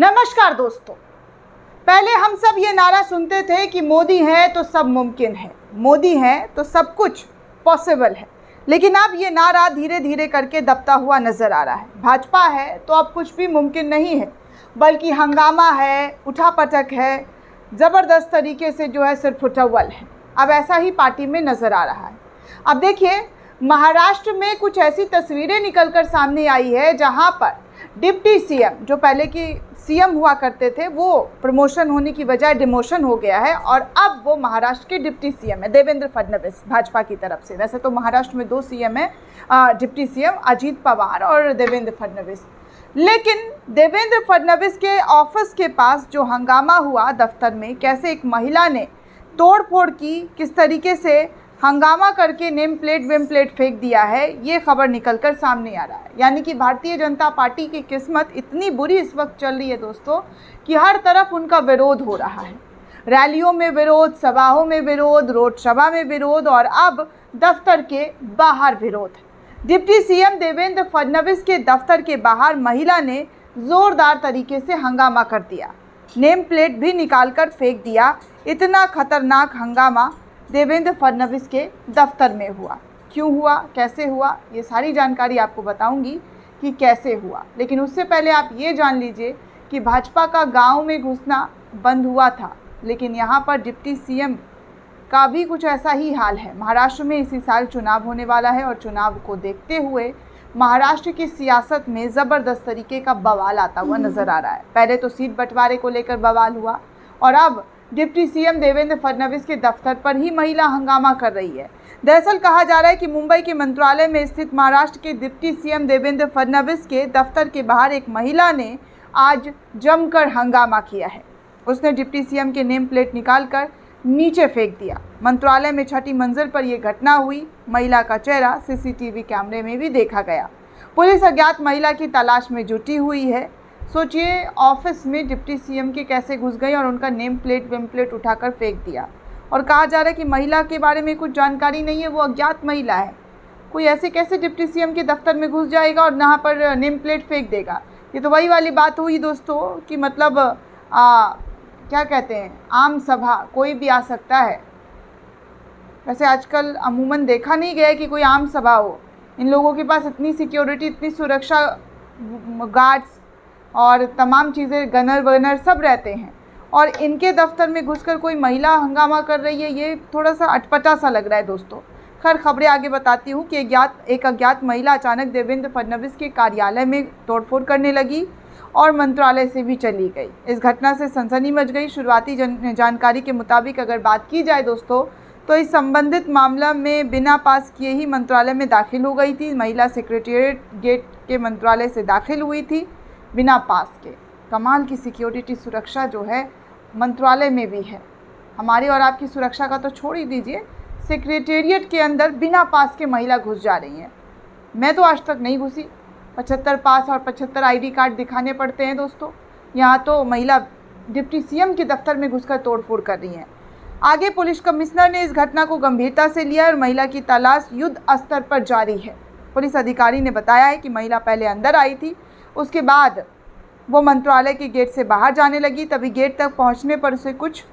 नमस्कार दोस्तों। पहले हम सब ये नारा सुनते थे कि मोदी है तो सब मुमकिन है, मोदी है तो सब कुछ पॉसिबल है। लेकिन अब ये नारा धीरे धीरे करके दबता हुआ नजर आ रहा है। भाजपा है तो अब कुछ भी मुमकिन नहीं है, बल्कि हंगामा है, उठापटक है, ज़बरदस्त तरीके से जो है सिर्फ उठव्वल है। अब ऐसा ही पार्टी में नज़र आ रहा है। अब देखिए, महाराष्ट्र में कुछ ऐसी तस्वीरें निकलकर सामने आई है जहां पर डिप्टी सीएम, जो पहले की सीएम हुआ करते थे, वो प्रमोशन होने की बजाय डिमोशन हो गया है और अब वो महाराष्ट्र के डिप्टी सीएम है, देवेंद्र फडणवीस, भाजपा की तरफ से। वैसे तो महाराष्ट्र में 2 सीएम है, डिप्टी सीएम अजीत पवार और देवेंद्र फडणवीस। लेकिन देवेंद्र फडणवीस के ऑफिस के पास जो हंगामा हुआ दफ्तर में, कैसे एक महिला ने तोड़फोड़ की, किस तरीके से हंगामा करके नेम प्लेट फेंक दिया है, ये खबर निकलकर सामने आ रहा है। यानी कि भारतीय जनता पार्टी की किस्मत इतनी बुरी इस वक्त चल रही है दोस्तों कि हर तरफ उनका विरोध हो रहा है। रैलियों में विरोध, सभाओं में विरोध, रोड सभा में विरोध और अब दफ्तर के बाहर विरोध। डिप्टी सीएम देवेंद्र फडणवीस के दफ्तर के बाहर महिला ने जोरदार तरीके से हंगामा कर दिया, नेम प्लेट भी निकालकर फेंक दिया। इतना खतरनाक हंगामा देवेंद्र फडणवीस के दफ्तर में हुआ। क्यों हुआ, कैसे हुआ, ये सारी जानकारी आपको बताऊंगी कि कैसे हुआ। लेकिन उससे पहले आप ये जान लीजिए कि भाजपा का गांव में घुसना बंद हुआ था, लेकिन यहाँ पर डिप्टी सीएम का भी कुछ ऐसा ही हाल है। महाराष्ट्र में इसी साल चुनाव होने वाला है और चुनाव को देखते हुए महाराष्ट्र की सियासत में ज़बरदस्त तरीके का बवाल आता हुआ नज़र आ रहा है। पहले तो सीट बंटवारे को लेकर बवाल हुआ और अब डिप्टी सीएम देवेंद्र फडणवीस के दफ्तर पर ही महिला हंगामा कर रही है। दरअसल कहा जा रहा है कि मुंबई के मंत्रालय में स्थित महाराष्ट्र के डिप्टी सीएम देवेंद्र फडणवीस के दफ्तर के बाहर एक महिला ने आज जमकर हंगामा किया है। उसने डिप्टी सीएम के नेम प्लेट निकालकर नीचे फेंक दिया। मंत्रालय में 6ठी मंजिल पर यह घटना हुई। महिला का चेहरा सीसीटीवी कैमरे में भी देखा गया। पुलिस अज्ञात महिला की तलाश में जुटी हुई है। सोचिए, ऑफिस में डिप्टी सीएम के कैसे घुस गई और उनका नेम प्लेट उठाकर फेंक दिया। और कहा जा रहा है कि महिला के बारे में कुछ जानकारी नहीं है, वो अज्ञात महिला है। कोई ऐसे कैसे डिप्टी सीएम के दफ्तर में घुस जाएगा और यहाँ पर नेम प्लेट फेंक देगा। ये तो वही वाली बात हुई दोस्तों कि मतलब क्या कहते हैं, आम सभा कोई भी आ सकता है। वैसे आजकल अमूमन देखा नहीं गया कि कोई आम सभा हो। इन लोगों के पास इतनी सिक्योरिटी, इतनी सुरक्षा, गार्ड्स और तमाम चीज़ें, गनर वनर सब रहते हैं, और इनके दफ्तर में घुसकर कोई महिला हंगामा कर रही है, ये थोड़ा सा अटपटा सा लग रहा है दोस्तों। खैर, खबरें आगे बताती हूँ कि एक अज्ञात महिला अचानक देवेंद्र फडणवीस के कार्यालय में तोड़फोड़ करने लगी और मंत्रालय से भी चली गई। इस घटना से सनसनी मच गई। शुरुआती जानकारी के मुताबिक अगर बात की जाए दोस्तों, तो इस संबंधित मामला में बिना पास किए ही मंत्रालय में दाखिल हो गई थी। महिला सेक्रेटेरिएट गेट के मंत्रालय से दाखिल हुई थी बिना पास के। कमाल की सिक्योरिटी, सुरक्षा जो है मंत्रालय में भी है। हमारी और आपकी सुरक्षा का तो छोड़ ही दीजिए, सेक्रेटेरिएट के अंदर बिना पास के महिला घुस जा रही हैं। मैं तो आज तक नहीं घुसी। 75 पास और 75 आईडी कार्ड दिखाने पड़ते हैं दोस्तों। यहाँ तो महिला डिप्टी सीएम के दफ्तर में घुसकर तोड़फोड़ कर रही हैं। आगे पुलिस कमिश्नर ने इस घटना को गंभीरता से लिया और महिला की तलाश युद्ध स्तर पर जारी है। पुलिस अधिकारी ने बताया है कि महिला पहले अंदर आई थी, उसके बाद वो मंत्रालय के गेट से बाहर जाने लगी। तभी गेट तक पहुंचने पर उसे कुछ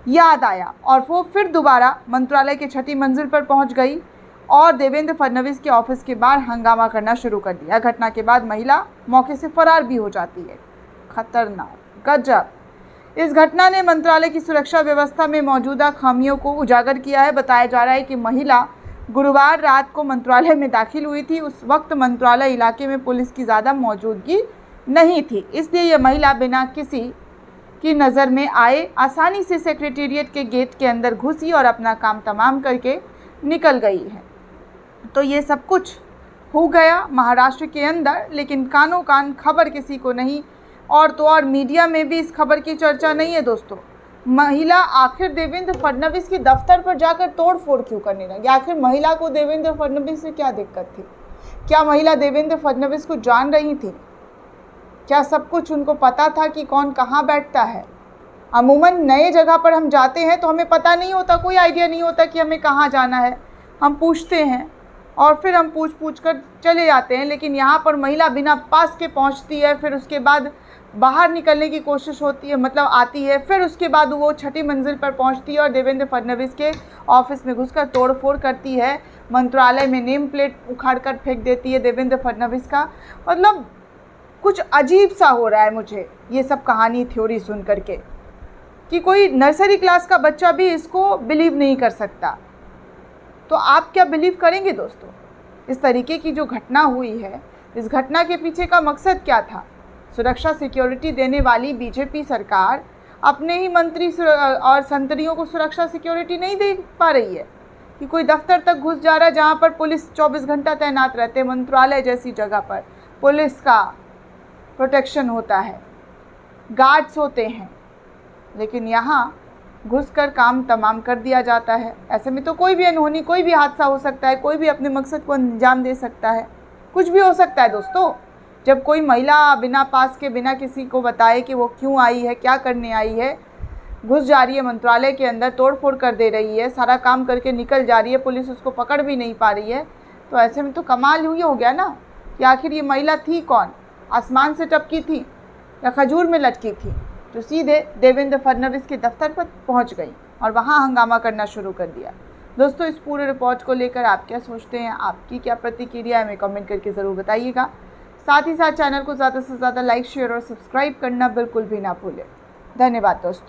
याद आया और वो फिर दोबारा मंत्रालय के 6ठी मंजिल पर पहुंच गई और देवेंद्र फडणवीस के ऑफिस के बाहर हंगामा करना शुरू कर दिया। घटना के बाद महिला मौके से फरार भी हो जाती है। खतरनाक, गजब। इस घटना ने मंत्रालय की सुरक्षा व्यवस्था में मौजूदा खामियों को उजागर किया है। बताया जा रहा है कि महिला गुरुवार रात को मंत्रालय में दाखिल हुई थी। उस वक्त मंत्रालय इलाके में पुलिस की ज़्यादा मौजूदगी नहीं थी, इसलिए यह महिला बिना किसी की नज़र में आए आसानी से सेक्रेटेरिएट के गेट के अंदर घुसी और अपना काम तमाम करके निकल गई है। तो ये सब कुछ हो गया महाराष्ट्र के अंदर, लेकिन कानों कान खबर किसी को नहीं। और तो और मीडिया में भी इस खबर की चर्चा नहीं है दोस्तों। महिला आखिर देवेंद्र फडणवीस के दफ्तर पर जाकर तोड़फोड़ क्यों करने लगी? आखिर महिला को देवेंद्र फडणवीस से क्या दिक्कत थी? क्या महिला देवेंद्र फडणवीस को जान रही थी? क्या सब कुछ उनको पता था कि कौन कहाँ बैठता है? अमूमन नए जगह पर हम जाते हैं तो हमें पता नहीं होता, कोई आइडिया नहीं होता कि हमें कहाँ जाना है। हम पूछते हैं और फिर हम पूछ कर चले जाते हैं। लेकिन यहाँ पर महिला बिना पास के पहुँचती है, फिर उसके बाद बाहर निकलने की कोशिश होती है, मतलब आती है, फिर उसके बाद वो छठी मंजिल पर पहुंचती है और देवेंद्र फडणवीस के ऑफिस में घुसकर तोड़फोड़ करती है, मंत्रालय में नेम प्लेट उखाड़ कर फेंक देती है देवेंद्र फडणवीस का। मतलब कुछ अजीब सा हो रहा है मुझे ये सब कहानी थ्योरी सुन करके, कि कोई नर्सरी क्लास का बच्चा भी इसको बिलीव नहीं कर सकता। तो आप क्या बिलीव करेंगे दोस्तों? इस तरीके की जो घटना हुई है, इस घटना के पीछे का मकसद क्या था? सुरक्षा सिक्योरिटी देने वाली बीजेपी सरकार अपने ही मंत्री और संतरियों को सुरक्षा सिक्योरिटी नहीं दे पा रही है, कि कोई दफ्तर तक घुस जा रहा है जहाँ पर पुलिस 24 घंटा तैनात रहते हैं, मंत्रालय जैसी जगह पर पुलिस का प्रोटेक्शन होता है, गार्ड्स होते हैं, लेकिन यहाँ घुसकर काम तमाम कर दिया जाता है। ऐसे में तो कोई भी अनहोनी, कोई भी हादसा हो सकता है, कोई भी अपने मकसद को अंजाम दे सकता है, कुछ भी हो सकता है दोस्तों। जब कोई महिला बिना पास के, बिना किसी को बताए कि वो क्यों आई है, क्या करने आई है, घुस जा रही है मंत्रालय के अंदर, तोड़फोड़ कर दे रही है, सारा काम करके निकल जा रही है, पुलिस उसको पकड़ भी नहीं पा रही है, तो ऐसे में तो कमाल हुई हो गया ना कि आखिर ये महिला थी कौन? आसमान से टपकी थी या खजूर में लटकी थी, जो सीधे देवेंद्र फडणवीस के दफ्तर पर पहुंच गई और वहां हंगामा करना शुरू कर दिया। दोस्तों, इस पूरे रिपोर्ट को लेकर आप क्या सोचते हैं? आपकी क्या प्रतिक्रिया है? हमें कमेंट करके ज़रूर बताइएगा। साथ ही साथ चैनल को ज़्यादा से ज़्यादा लाइक, शेयर और सब्सक्राइब करना बिल्कुल भी ना भूलें। धन्यवाद दोस्तों।